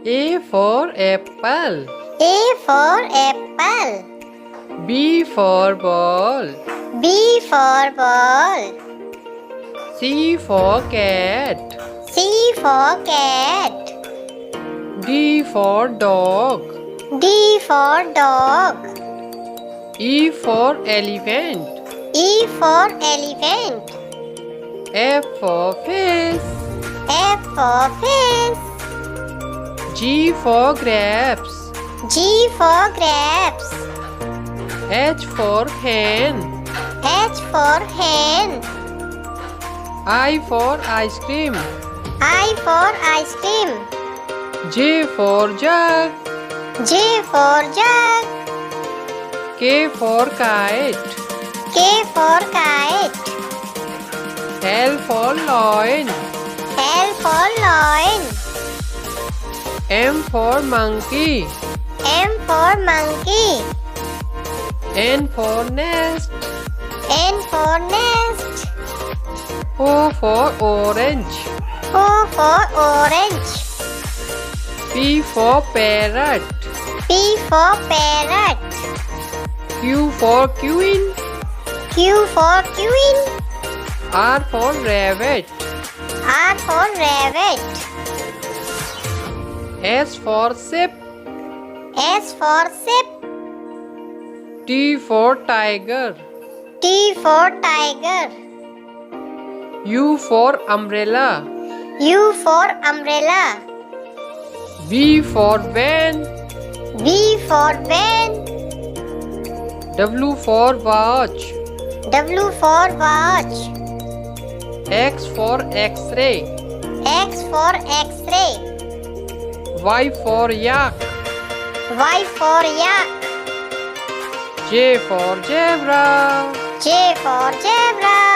A for apple. A for apple. B for ball. B for ball. C for cat. C for cat. D for dog. D for dog. E for elephant. E for elephant. F for fish. F for fish. G for grapes. G for grapes. H for hen. H for hen. I for ice cream. I for ice cream. J for jug. J for jug. K for kite. K for kite. L for lion. L for lion. M for monkey. M for monkey. N for nest. N for nest. O for orange. O for orange. P for parrot. P for parrot. Q for queen. Q for queen. R for rabbit. R for rabbit. S for ship. S for ship. T for tiger. T for tiger. U for umbrella. U for umbrella. V for van. V for van. W for watch. W for watch. X for x-ray. X for x-ray. Y for yak. Y for yak. J for zebra. J for zebra.